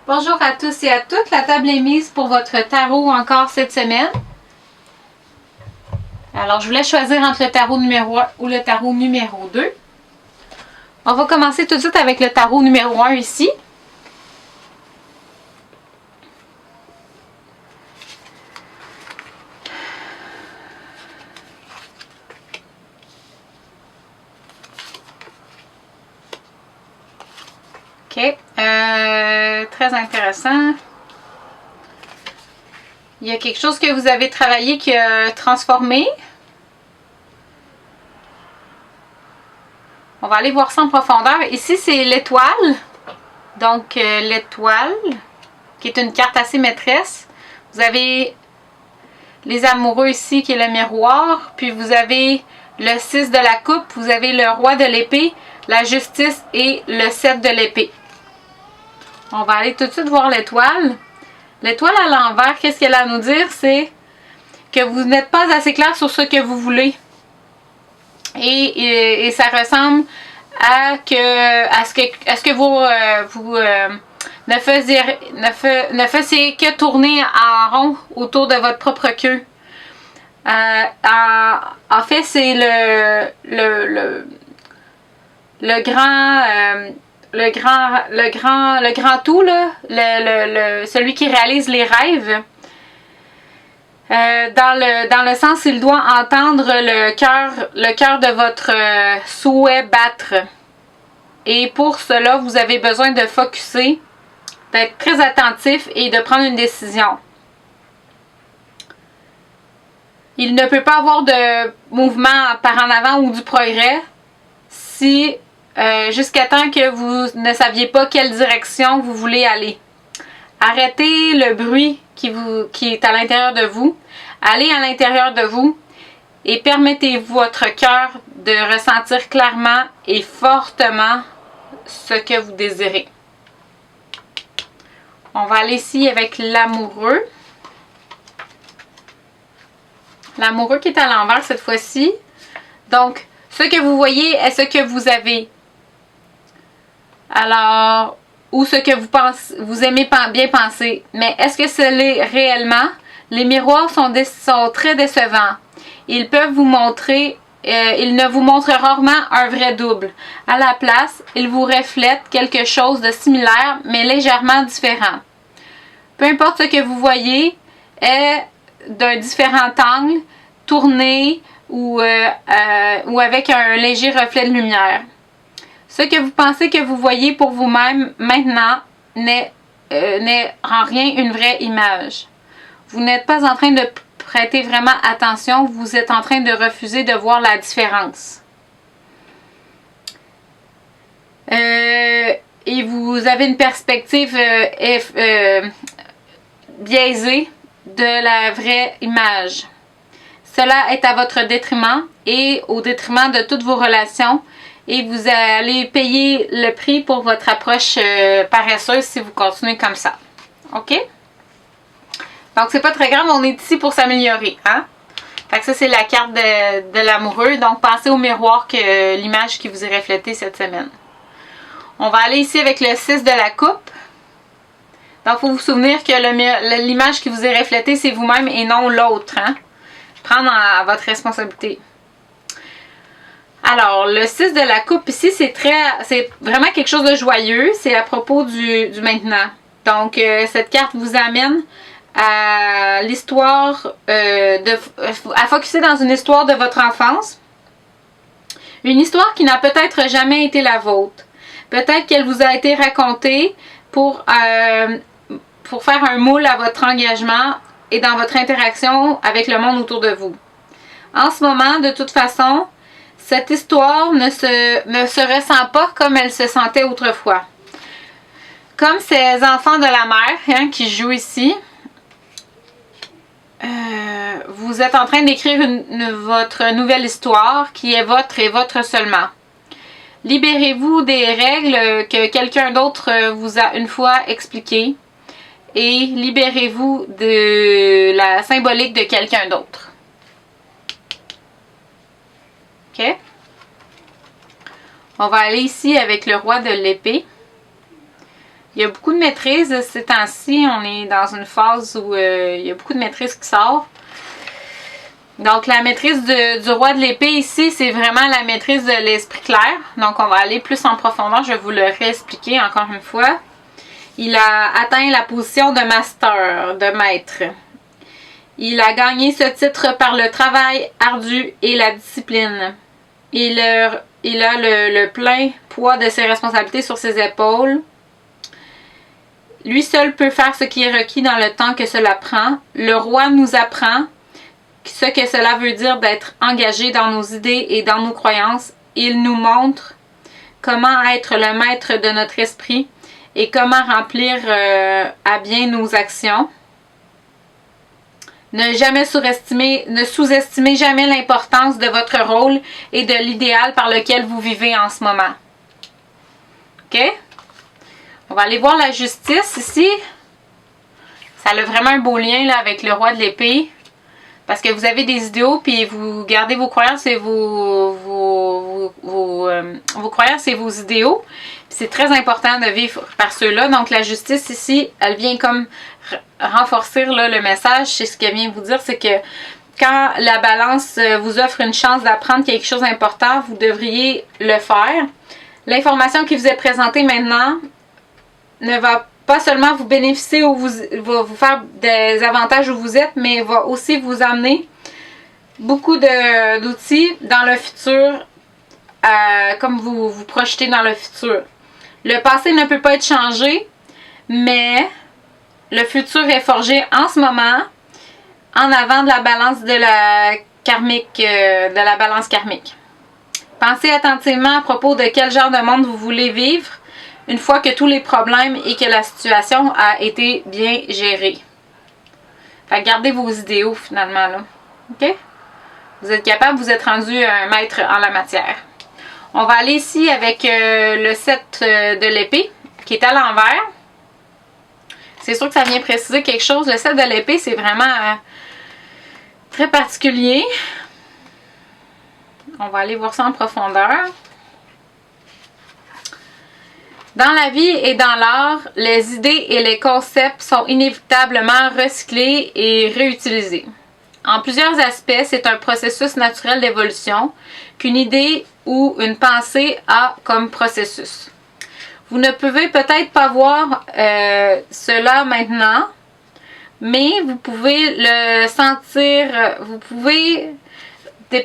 Bonjour à tous et à toutes, la table est mise pour votre tarot encore cette semaine. Alors, je voulais choisir entre le tarot numéro 1 ou le tarot numéro 2. On va commencer tout de suite avec le tarot numéro 1 ici. OK. Très intéressant. Il y a quelque chose que vous avez travaillé qui a transformé. On va aller voir ça en profondeur. Ici, c'est l'étoile. Donc, l'étoile, qui est une carte assez maîtresse. Vous avez les amoureux ici, qui est le miroir. Puis, vous avez le 6 de la coupe. Vous avez le roi de l'épée, la justice et le 7 de l'épée. On va aller tout de suite voir l'étoile. L'étoile à l'envers, qu'est-ce qu'elle a à nous dire? C'est que vous n'êtes pas assez clair sur ce que vous voulez. Et ça ressemble à ce que vous ne faisiez que tourner en rond autour de votre propre queue. En fait, c'est le grand tout, là, celui qui réalise les rêves. Dans le sens, il doit entendre le cœur de votre souhait battre. Et pour cela, vous avez besoin de focusser, d'être très attentif et de prendre une décision. Il ne peut pas avoir de mouvement par en avant ou du progrès si jusqu'à temps que vous ne saviez pas quelle direction vous voulez aller. Arrêtez le bruit qui est à l'intérieur de vous. Allez à l'intérieur de vous et permettez-vous votre cœur de ressentir clairement et fortement ce que vous désirez. On va aller ici avec l'amoureux. L'amoureux qui est à l'envers cette fois-ci. Donc, ce que vous voyez est ce que vous avez. Alors, ou ce que vous aimez bien penser. Mais est-ce que ce l'est réellement? Les miroirs sont très décevants. Ils peuvent vous montrer, ils ne vous montrent rarement un vrai double. À la place, ils vous reflètent quelque chose de similaire, mais légèrement différent. Peu importe ce que vous voyez est d'un différent angle, tourné ou avec un léger reflet de lumière. Ce que vous pensez que vous voyez pour vous-même maintenant n'est en rien une vraie image. Vous n'êtes pas en train de prêter vraiment attention, vous êtes en train de refuser de voir la différence. Et vous avez une perspective biaisée de la vraie image. Cela est à votre détriment et au détriment de toutes vos relations. Et vous allez payer le prix pour votre approche paresseuse si vous continuez comme ça. OK? Donc, c'est pas très grave, on est ici pour s'améliorer. Hein? Fait que ça, c'est la carte de l'amoureux. Donc, pensez au miroir que l'image qui vous est reflétée cette semaine. On va aller ici avec le 6 de la coupe. Donc, il faut vous souvenir que l'image qui vous est reflétée, c'est vous-même et non l'autre. Hein? Prendre à votre responsabilité. Alors, le 6 de la coupe ici, c'est vraiment quelque chose de joyeux. C'est à propos du maintenant. Donc, cette carte vous amène à l'histoire, à focusser dans une histoire de votre enfance. Une histoire qui n'a peut-être jamais été la vôtre. Peut-être qu'elle vous a été racontée pour faire un moule à votre engagement et dans votre interaction avec le monde autour de vous. En ce moment, de toute façon, cette histoire ne se ressent pas comme elle se sentait autrefois. Comme ces enfants de la mer hein, qui jouent ici, vous êtes en train d'écrire votre nouvelle histoire qui est votre et votre seulement. Libérez-vous des règles que quelqu'un d'autre vous a une fois expliquées et libérez-vous de la symbolique de quelqu'un d'autre. OK? On va aller ici avec le roi de l'épée. Il y a beaucoup de maîtrise ces temps-ci. On est dans une phase où il y a beaucoup de maîtrise qui sort. Donc, la maîtrise du roi de l'épée ici, c'est vraiment la maîtrise de l'esprit clair. Donc, on va aller plus en profondeur. Je vais vous le réexpliquer encore une fois. Il a atteint la position de master, de maître. Il a gagné ce titre par le travail ardu et la discipline. Il a le plein poids de ses responsabilités sur ses épaules. Lui seul peut faire ce qui est requis dans le temps que cela prend. Le roi nous apprend ce que cela veut dire d'être engagé dans nos idées et dans nos croyances. Il nous montre comment être le maître de notre esprit et comment remplir à bien nos actions. Ne sous-estimez jamais l'importance de votre rôle et de l'idéal par lequel vous vivez en ce moment. OK? On va aller voir la justice ici. Ça a vraiment un beau lien là, avec le roi de l'épée. Parce que vous avez des idéaux, puis vous gardez vos croyances et vos croyances et vos idéaux. C'est très important de vivre par ceux-là. Donc la justice ici, elle vient comme renforcer là, le message. C'est ce qu'elle vient vous dire, c'est que quand la balance vous offre une chance d'apprendre quelque chose d'important, vous devriez le faire. L'information qui vous est présentée maintenant ne va pas seulement vous bénéficier ou va vous faire des avantages où vous êtes, mais va aussi vous amener beaucoup d'outils dans le futur, comme vous projetez dans le futur. Le passé ne peut pas être changé, mais le futur est forgé en ce moment, en avant de la balance de la balance karmique. Pensez attentivement à propos de quel genre de monde vous voulez vivre une fois que tous les problèmes et que la situation a été bien gérée. Fait que gardez vos idéaux finalement là. OK? Vous êtes capable, vous êtes rendu un maître en la matière. On va aller ici avec le 7 de l'épée qui est à l'envers. C'est sûr que ça vient préciser quelque chose. Le 7 de l'épée, c'est vraiment très particulier. On va aller voir ça en profondeur. Dans la vie et dans l'art, les idées et les concepts sont inévitablement recyclés et réutilisés. En plusieurs aspects, c'est un processus naturel d'évolution qu'une idée ou une pensée a comme processus. Vous ne pouvez peut-être pas voir cela maintenant, mais vous pouvez le sentir, vous pouvez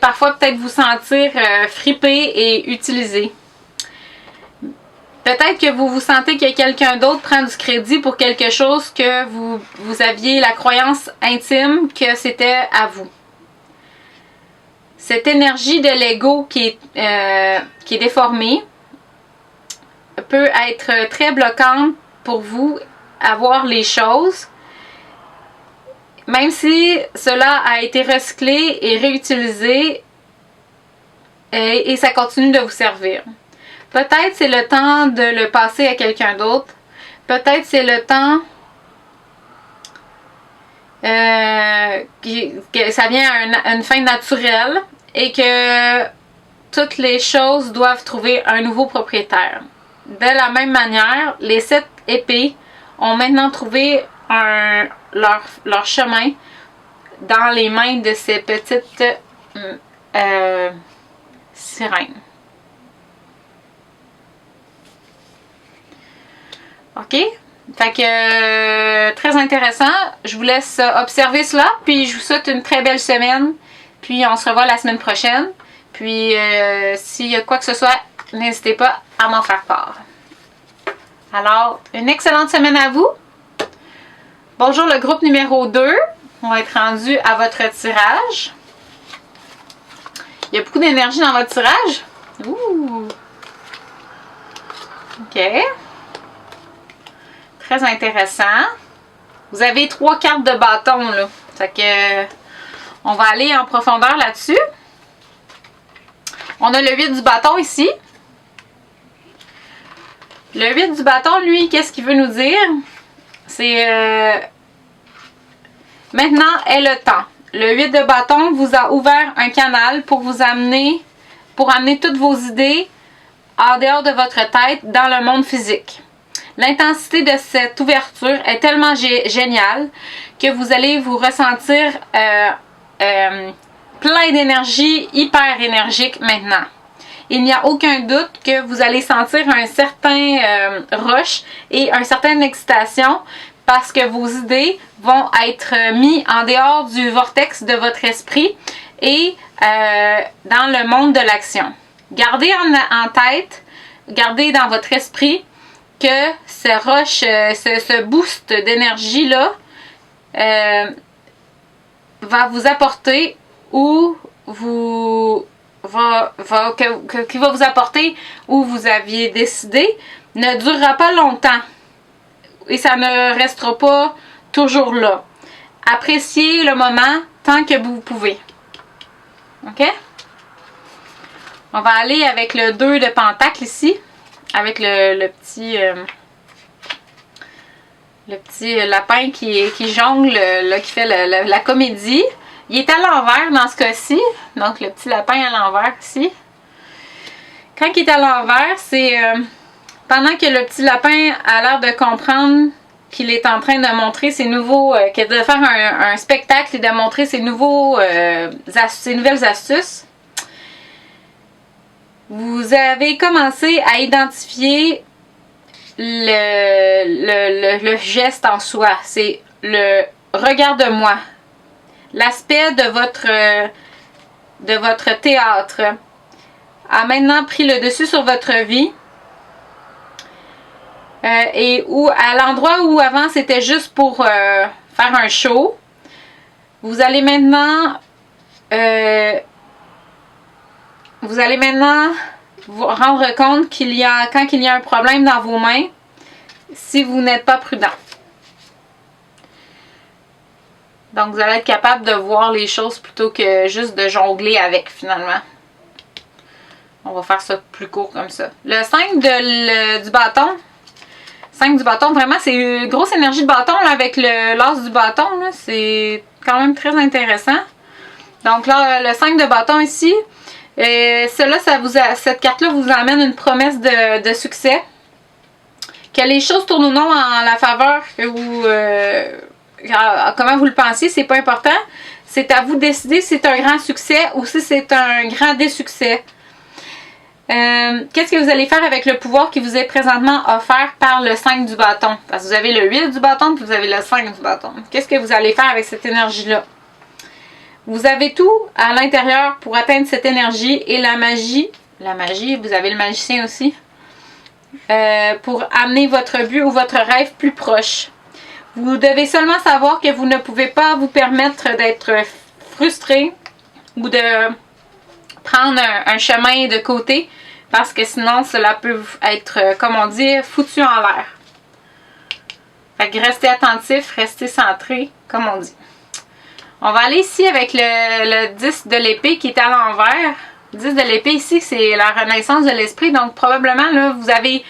parfois peut-être vous sentir fripé et utilisé. Peut-être que vous vous sentez que quelqu'un d'autre prend du crédit pour quelque chose que vous aviez la croyance intime que c'était à vous. Cette énergie de l'ego qui est déformée peut être très bloquante pour vous à voir les choses, même si cela a été recyclé et réutilisé et ça continue de vous servir. Peut-être c'est le temps de le passer à quelqu'un d'autre. Peut-être c'est le temps que ça vient à une fin naturelle et que toutes les choses doivent trouver un nouveau propriétaire. De la même manière, les 7 épées ont maintenant trouvé leur chemin dans les mains de ces petites sirènes. OK? Fait que très intéressant. Je vous laisse observer cela. Puis je vous souhaite une très belle semaine. Puis on se revoit la semaine prochaine. Puis s'il y a quoi que ce soit, n'hésitez pas à m'en faire part. Alors, une excellente semaine à vous. Bonjour le groupe numéro 2. On va être rendu à votre tirage. Il y a beaucoup d'énergie dans votre tirage. Ouh! OK. Très intéressant. Vous avez 3 cartes de bâton, là. Fait que on va aller en profondeur là-dessus. On a le 8 du bâton ici. Le 8 du bâton, lui, qu'est-ce qu'il veut nous dire? C'est maintenant est le temps. Le 8 de bâton vous a ouvert un canal pour amener toutes vos idées en dehors de votre tête dans le monde physique. L'intensité de cette ouverture est tellement géniale que vous allez vous ressentir plein d'énergie, hyper énergique maintenant. Il n'y a aucun doute que vous allez sentir un certain rush et une certaine excitation parce que vos idées vont être mises en dehors du vortex de votre esprit et dans le monde de l'action. Gardez en tête, gardez dans votre esprit que ce rush, ce boost d'énergie-là va vous apporter ou qui va vous apporter où vous aviez décidé, ne durera pas longtemps et ça ne restera pas toujours là. Appréciez le moment tant que vous pouvez. OK? On va aller avec le 2 de Pentacle ici, avec le petit lapin qui jongle, là, qui fait la comédie. Il est à l'envers dans ce cas-ci, donc le petit lapin à l'envers ici. Quand il est à l'envers, c'est pendant que le petit lapin a l'air de comprendre qu'il est en train de montrer ses nouveaux, de faire un spectacle et de montrer ses nouvelles astuces. Vous avez commencé à identifier le geste en soi. C'est le regarde-moi. L'aspect de votre théâtre a maintenant pris le dessus sur votre vie. Et où, à l'endroit où avant c'était juste pour faire un show, vous allez maintenant vous rendre compte quand il y a un problème dans vos mains, si vous n'êtes pas prudent. Donc vous allez être capable de voir les choses plutôt que juste de jongler avec finalement. On va faire ça plus court comme ça. Le 5 du bâton. 5 du bâton, vraiment c'est une grosse énergie de bâton là, avec l'as du bâton. C'est quand même très intéressant. Donc là, le 5 de bâton ici. Cette carte-là vous amène une promesse de succès. Que les choses tournent ou non en la faveur que comment vous le pensez, c'est pas important. C'est à vous de décider si c'est un grand succès ou si c'est un grand désuccès. Qu'est-ce que vous allez faire avec le pouvoir qui vous est présentement offert par le 5 du bâton? Parce que vous avez le 8 du bâton et vous avez le 5 du bâton. Qu'est-ce que vous allez faire avec cette énergie-là? Vous avez tout à l'intérieur pour atteindre cette énergie et la magie, vous avez le magicien aussi, pour amener votre but ou votre rêve plus proche. Vous devez seulement savoir que vous ne pouvez pas vous permettre d'être frustré ou de prendre un chemin de côté parce que sinon cela peut être, comme on dit, foutu en l'air. Fait que restez attentif, restez centré, comme on dit. On va aller ici avec le 10 de l'épée qui est à l'envers. Le 10 de l'épée ici, c'est la renaissance de l'esprit. Donc probablement là, vous allez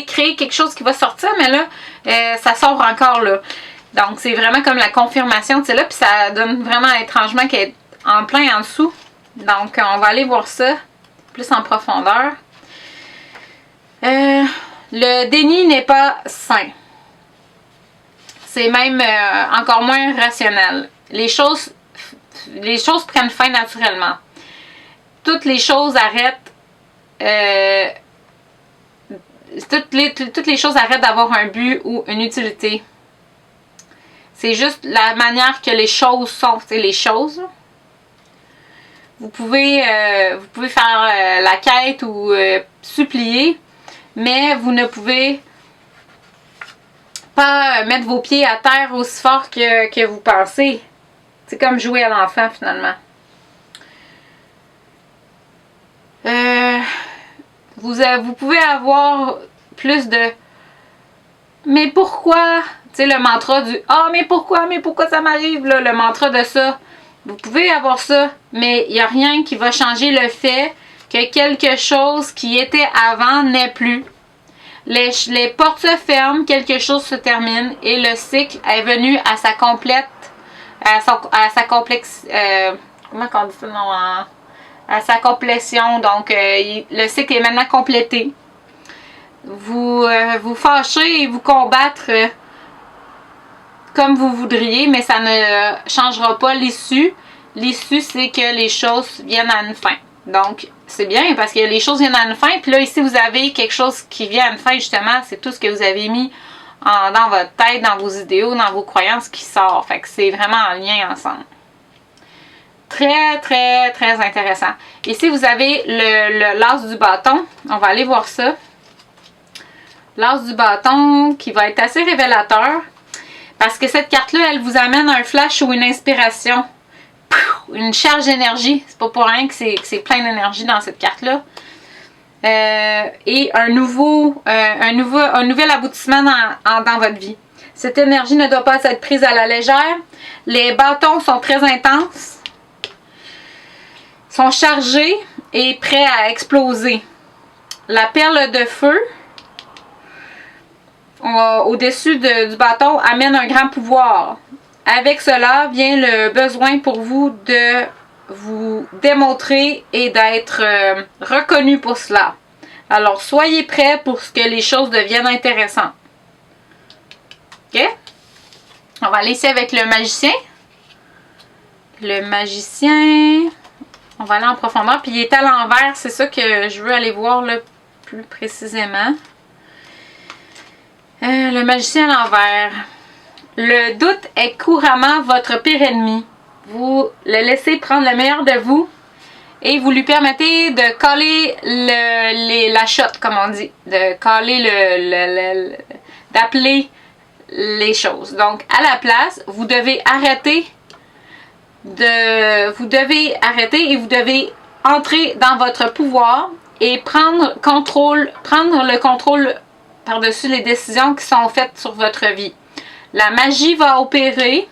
créer quelque chose qui va sortir, mais là, ça sort encore là. Donc c'est vraiment comme la confirmation de cela, puis ça donne vraiment étrangement qu'elle est en plein en dessous. Donc on va aller voir ça plus en profondeur. Le déni n'est pas sain. C'est même encore moins rationnel. Les choses prennent fin naturellement. Toutes les choses arrêtent. Toutes les choses arrêtent d'avoir un but ou une utilité. C'est juste la manière que les choses sont. C'est les choses. Vous pouvez faire la quête ou supplier, mais vous ne pouvez pas mettre vos pieds à terre aussi fort que vous pensez. C'est comme jouer à l'enfant finalement. Vous pouvez avoir plus de mais pourquoi, tu sais, le mantra du ah mais pourquoi ça m'arrive là, le mantra de ça. Vous pouvez avoir ça, mais il n'y a rien qui va changer le fait que quelque chose qui était avant n'est plus. Les portes se ferment, quelque chose se termine et le cycle est venu à sa complète, comment on dit ça, non, à sa complétion. Donc le cycle est maintenant complété. vous fâcher et vous combattre comme vous voudriez, mais ça ne changera pas l'issue. L'issue, c'est que les choses viennent à une fin. Donc, c'est bien parce que les choses viennent à une fin. Puis là, ici, vous avez quelque chose qui vient à une fin, justement. C'est tout ce que vous avez mis dans votre tête, dans vos idéaux, dans vos croyances qui sort. Fait que c'est vraiment en lien ensemble. Très, très, très intéressant. Ici, vous avez l'as du bâton. On va aller voir ça. L'as du bâton qui va être assez révélateur. Parce que cette carte-là, elle vous amène un flash ou une inspiration. Une charge d'énergie. C'est pas pour rien que c'est plein d'énergie dans cette carte-là. Et un nouvel aboutissement dans votre vie. Cette énergie ne doit pas être prise à la légère. Les bâtons sont très intenses. Sont chargés et prêts à exploser. La perle de feu au-dessus du bâton amène un grand pouvoir. Avec cela vient le besoin pour vous de vous démontrer et d'être reconnu pour cela. Alors, soyez prêts pour que les choses deviennent intéressantes. OK? On va aller ici avec le magicien. Le magicien, on va aller en profondeur. Puis il est à l'envers, c'est ça que je veux aller voir là, plus précisément. Le magicien à l'envers. Le doute est couramment votre pire ennemi. Vous le laissez prendre le meilleur de vous et vous lui permettez de coller la shot, comme on dit. De coller d'appeler les choses. Donc, à la place, vous devez arrêter et vous devez entrer dans votre pouvoir et prendre le contrôle par-dessus les décisions qui sont faites sur votre vie. La magie va opérer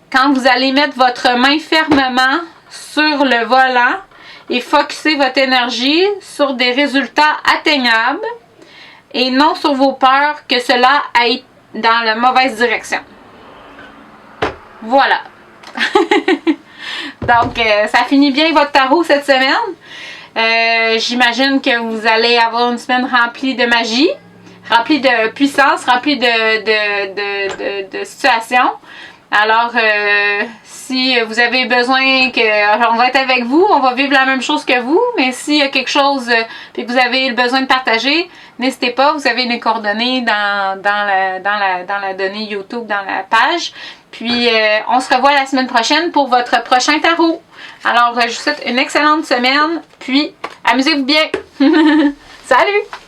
quand vous allez mettre votre main fermement sur le volant et focusser votre énergie sur des résultats atteignables et non sur vos peurs que cela aille dans la mauvaise direction. Voilà. Donc, ça finit bien votre tarot cette semaine. J'imagine que vous allez avoir une semaine remplie de magie, remplie de puissance, remplie de situations. Alors, si vous avez besoin on va être avec vous, on va vivre la même chose que vous, mais s'il y a quelque chose et que vous avez le besoin de partager, n'hésitez pas, vous avez les coordonnées dans la donnée YouTube, dans la page. Puis, on se revoit la semaine prochaine pour votre prochain tarot. Alors, je vous souhaite une excellente semaine, puis amusez-vous bien. Salut!